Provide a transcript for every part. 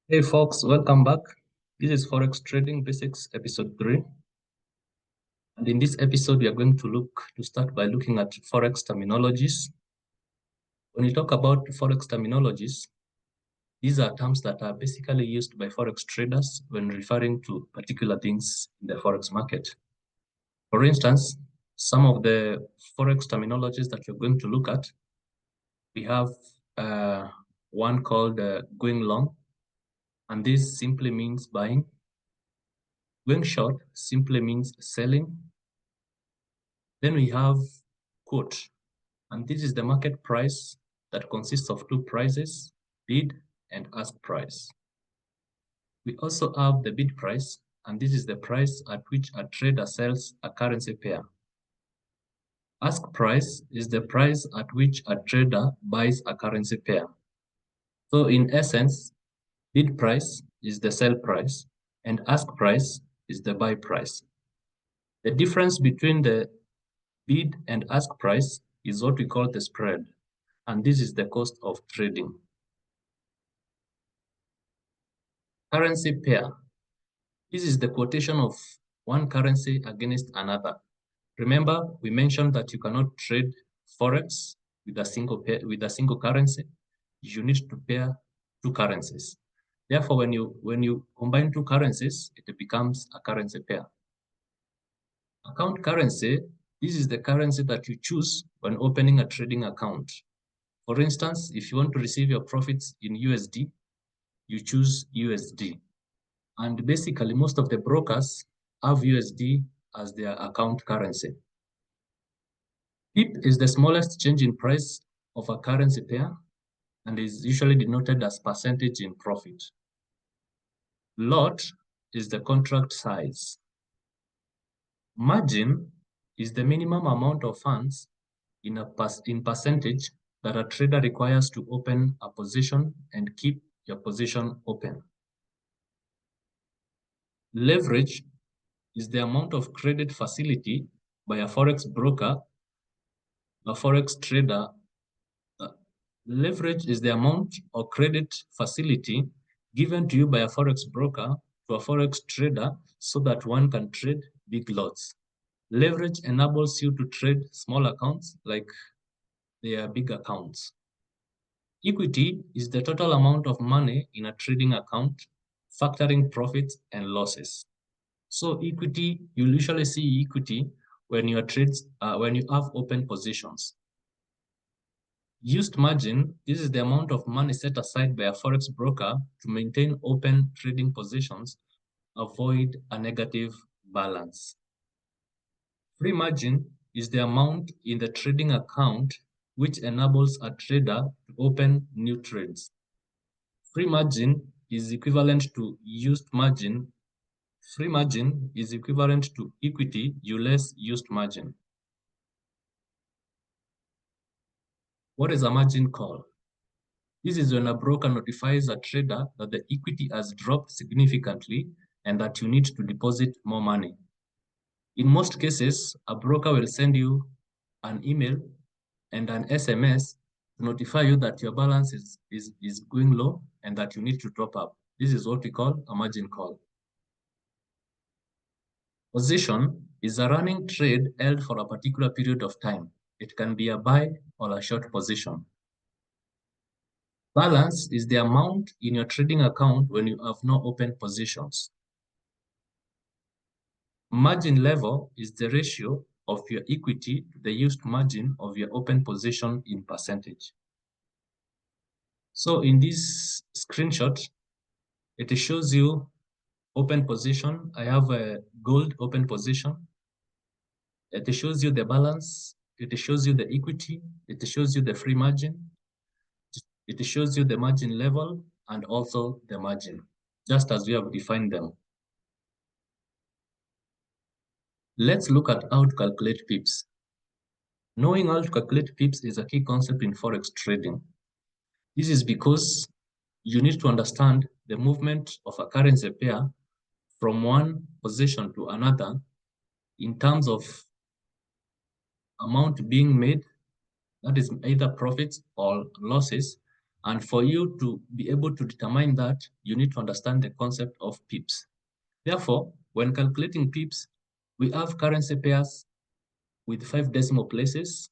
Hey folks, welcome back. This is Forex Trading Basics episode 3. And in this episode, we are going to start by looking at Forex terminologies. When we talk about Forex terminologies, these are terms that are basically used by Forex traders when referring to particular things in the Forex market. For instance, some of the Forex terminologies that we're going to look at, we have one called going long, and this simply means buying. Going short simply means selling. Then we have quote, and this is the market price that consists of two prices, bid and ask price. We also have the bid price, and this is the price at which a trader sells a currency pair. Ask price is the price at which a trader buys a currency pair. So in essence, bid price is the sell price and ask price is the buy price. The difference between the bid and ask price is what we call the spread, and this is the cost of trading. Currency pair. This is the quotation of one currency against another. Remember, we mentioned that you cannot trade Forex with a single currency. You need to pair two currencies. Therefore, when you combine two currencies, it becomes a currency pair. Account currency, this is the currency that you choose when opening a trading account. For instance, if you want to receive your profits in USD, you choose USD. And basically, most of the brokers have USD as their account currency. PIP is the smallest change in price of a currency pair and is usually denoted as percentage in profit. Lot is the contract size. Margin is the minimum amount of funds in percentage that a trader requires to open a position and keep your position open. Leverage is the amount of credit facility by a Forex broker, a Forex trader. Leverage is the amount or credit facility given to you by a Forex broker to a Forex trader so that one can trade big lots. Leverage enables you to trade small accounts like they are big accounts. Equity is the total amount of money in a trading account, factoring profits and losses. So equity, you'll usually see equity when you have open positions. Used margin, this is the amount of money set aside by a Forex broker to maintain open trading positions, avoid a negative balance. Free margin is the amount in the trading account which enables a trader to open new trades. Free margin is equivalent to used margin. Free margin is equivalent to equity less used margin. What is a margin call? This is when a broker notifies a trader that the equity has dropped significantly and that you need to deposit more money. In most cases, a broker will send you an email and an SMS to notify you that your balance is going low and that you need to top up. This is what we call a margin call. Position is a running trade held for a particular period of time. It can be a buy or a short position. Balance is the amount in your trading account when you have no open positions. Margin level is the ratio of your equity to the used margin of your open position in percentage. So in this screenshot, it shows you open position. I have a gold open position. It shows you the balance. It shows you the equity. It shows you the free margin. It shows you the margin level and also the margin, just as we have defined them. Let's look at how to calculate pips. Knowing how to calculate pips is a key concept in Forex trading. This is because you need to understand the movement of a currency pair from one position to another in terms of amount being made, that is either profits or losses, And for you to be able to determine that, you need to understand the concept of pips. Therefore, when calculating pips, we have currency pairs with 5 decimal places,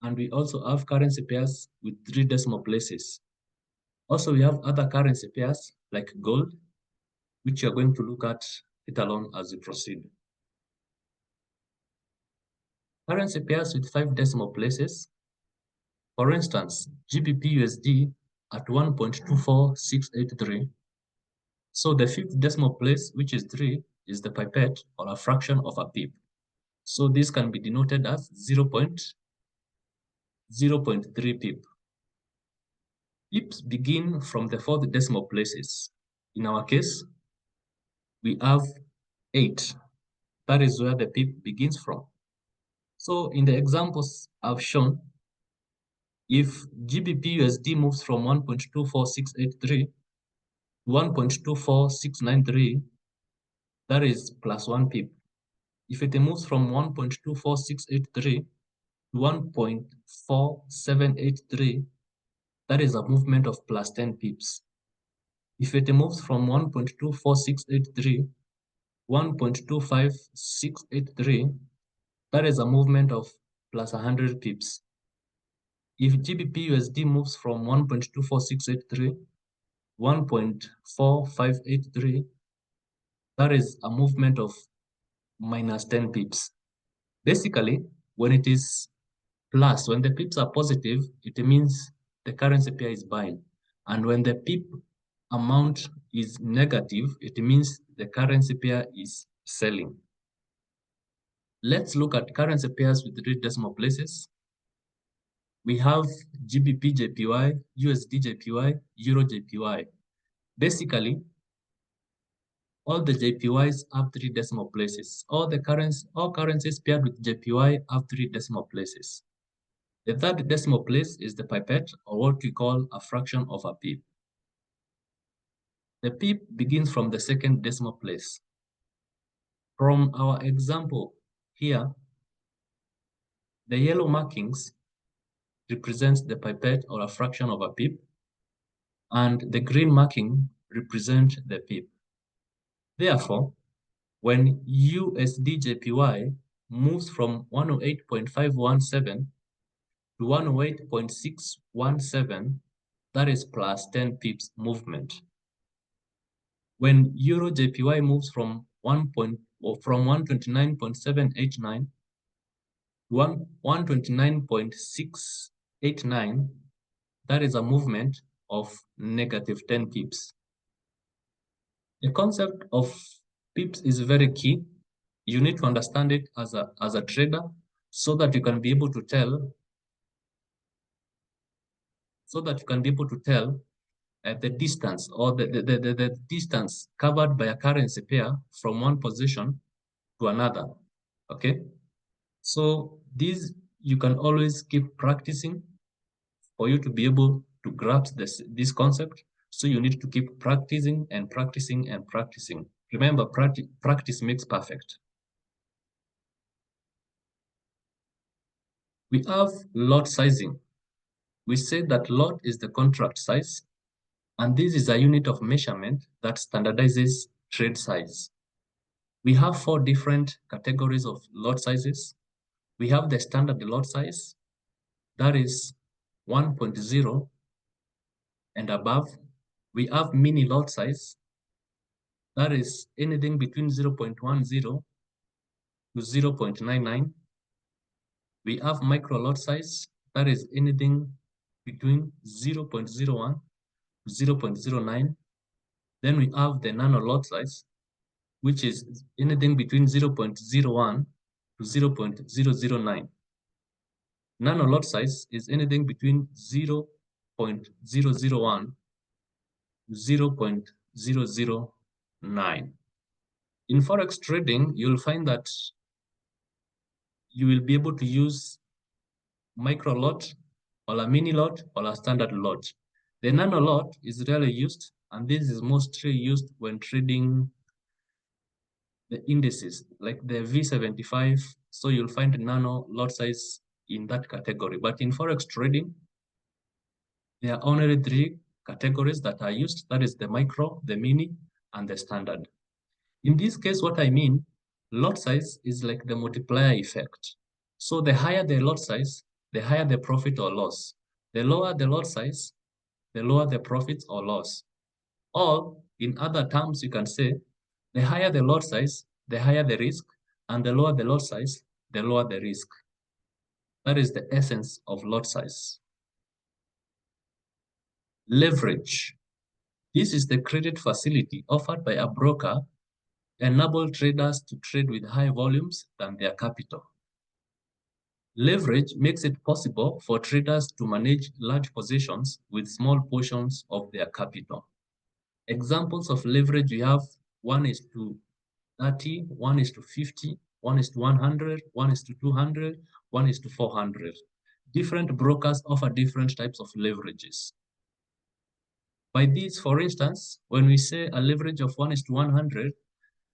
and we also have currency pairs with 3 decimal places. Also, we have other currency pairs like gold, which you're going to look at it alone as we proceed. Currency pairs with 5 decimal places. For instance, GBP USD at 1.24683. So the 5th decimal place, which is 3, is the pipette or a fraction of a pip. So this can be denoted as 0.3 pip. Pips begin from the 4th decimal places. In our case, we have 8. That is where the pip begins from. So in the examples I've shown, if GBP USD moves from 1.24683 to 1.24693, that is plus 1 pip. If it moves from 1.24683 to 1.4783, that is a movement of plus 10 pips. If it moves from 1.24683 to 1.25683, that is a movement of plus 100 pips. If GBP USD moves from 1.24683 to 1.4583, that is a movement of minus 10 pips. Basically, when it is plus, when the pips are positive, it means the currency pair is buying. And when the pip amount is negative, it means the currency pair is selling. Let's look at currency pairs with 3 decimal places. We have GBP JPY, USD JPY, Euro JPY. Basically, all the JPYs have 3 decimal places. All currencies paired with JPY have 3 decimal places. The 3rd decimal place is the pipette, or what we call a fraction of a pip. The pip begins from the 2nd decimal place. From our example here, the yellow markings represent the pipette or a fraction of a pip, and the green marking represent the pip. Therefore, when USD JPY moves from 108.517 to 108.617, that is plus 10 pips movement. When Euro JPY moves from 129.789 to 129.689, that is a movement of negative 10 pips. The concept of pips is very key. You need to understand it as a trader so that you can be able to tell the distance or the distance covered by a currency pair from one position to another. Okay, so these you can always keep practicing for you to be able to grasp this concept. So you need to keep practicing and practicing and practicing. Remember, practice makes perfect. We have lot sizing. We say that lot is the contract size, and this is a unit of measurement that standardizes trade size. We have 4 different categories of lot sizes. We have the standard lot size, that is 1.0 and above. We have mini lot size, that is anything between 0.10 to 0.99. We have micro lot size, that is anything between 0.01 to 0.09. Then we have the nano lot size, which is anything between 0.01 to 0.009. Nano lot size is anything between 0.001 to 0.009. In Forex trading, you'll find that you will be able to use micro lot or a mini lot or a standard lot. The nano lot is rarely used, and this is mostly used when trading the indices like the V75. So you'll find nano lot size in that category. But in Forex trading, There are only three categories that are used. That is the micro, the mini, and the standard. In this case, what I mean, lot size is like the multiplier effect. So the higher the lot size, the higher the profit or loss. The lower the lot size, the lower the profit or loss. Or in other terms, you can say the higher the lot size, the higher the risk, and the lower the lot size, the lower the risk. That is the essence of lot size. Leverage. This is the credit facility offered by a broker to enable traders to trade with high volumes than their capital. Leverage makes it possible for traders to manage large positions with small portions of their capital. Examples of leverage we have 1:30, 1:50, 1:100, 1:200, 1:400. Different brokers offer different types of leverages. By this, for instance, when we say a leverage of 1:100,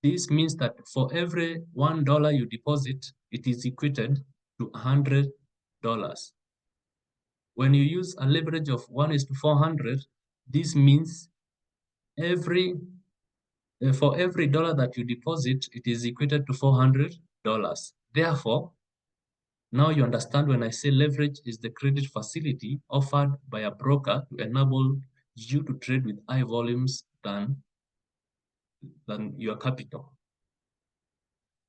this means that for every $1 you deposit, it is equated to $100. When you use a leverage of 1:400, this means for every dollar that you deposit, it is equated to $400. Therefore, now you understand when I say leverage is the credit facility offered by a broker to enable you to trade with high volumes than your capital.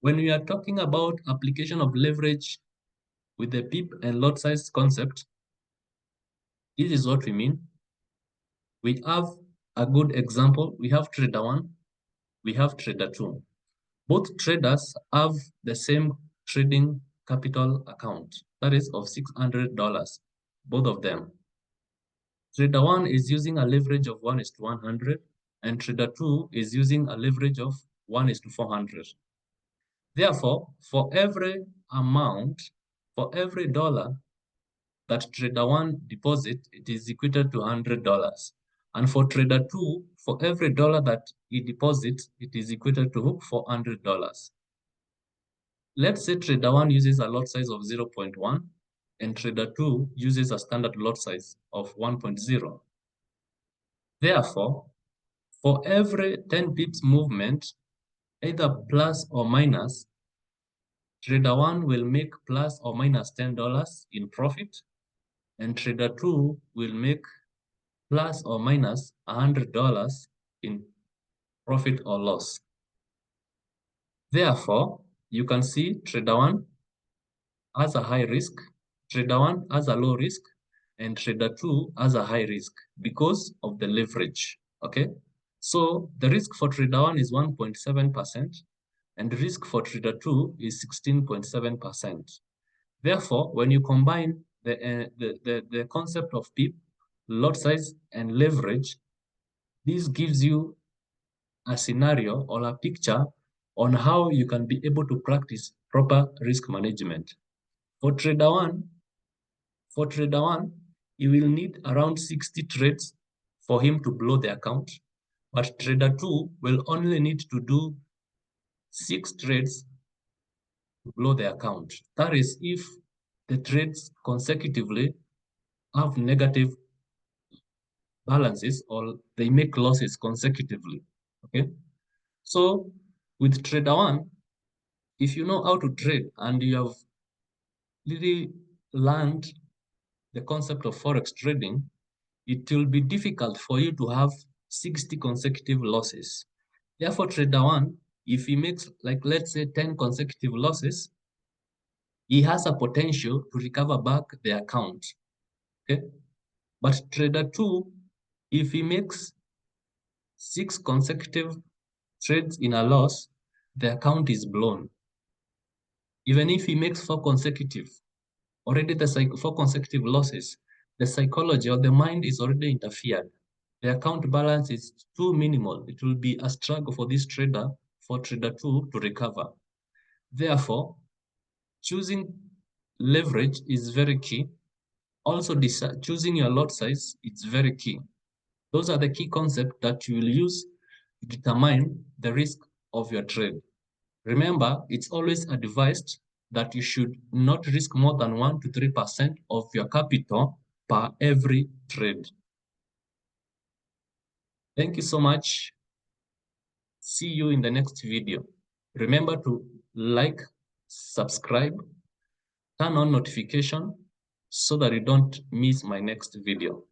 When we are talking about application of leverage with the pip and lot size concept, this is what we mean. We have a good example. We have trader 1, we have trader 2. Both traders have the same trading capital account, that is of $600, both of them. Trader 1 is using a leverage of 1:100, and trader 2 is using a leverage of 1:400. Therefore, for every dollar that trader 1 deposit, it is equated to $100. And for trader 2, for every dollar that he deposits, it is equated to $400. Let's say trader 1 uses a lot size of 0.1 and trader 2 uses a standard lot size of 1.0. Therefore, for every 10 pips movement, either plus or minus, trader 1 will make plus or minus $10 in profit, and trader 2 will make plus or minus $100 in profit or loss. Therefore, you can see trader 1 has a high risk, trader 1 has a low risk, and trader 2 has a high risk because of the leverage. Okay, so the risk for trader 1 is 1.7%, and the risk for trader 2 is 16.7%. Therefore, when you combine the concept of PIP, lot size, and leverage, this gives you a scenario or a picture on how you can be able to practice proper risk management. For trader 1, you will need around 60 trades for him to blow the account, but trader 2 will only need to do 6 trades to blow the account. That is if the trades consecutively have negative balances or they make losses consecutively. Okay, so with trader 1, if you know how to trade and you have really learned the concept of forex trading, it will be difficult for you to have 60 consecutive losses. Therefore, trader 1, if he makes, like, let's say 10 consecutive losses, he has a potential to recover back the account. Okay, but trader 2, if he makes 6 consecutive trades in a loss, the account is blown. Even if he makes 4 consecutive, already the 4 consecutive losses, the psychology or the mind is already interfered. The account balance is too minimal. It will be a struggle for this trader, for trader 2 to recover. Therefore, choosing leverage is very key. Also, choosing your lot size is very key. Those are the key concepts that you will use to determine the risk of your trade. Remember, it's always advised that you should not risk more than 1 to 3% of your capital per every trade. Thank you so much. See you in the next video. Remember to like, subscribe, turn on notification so that you don't miss my next video.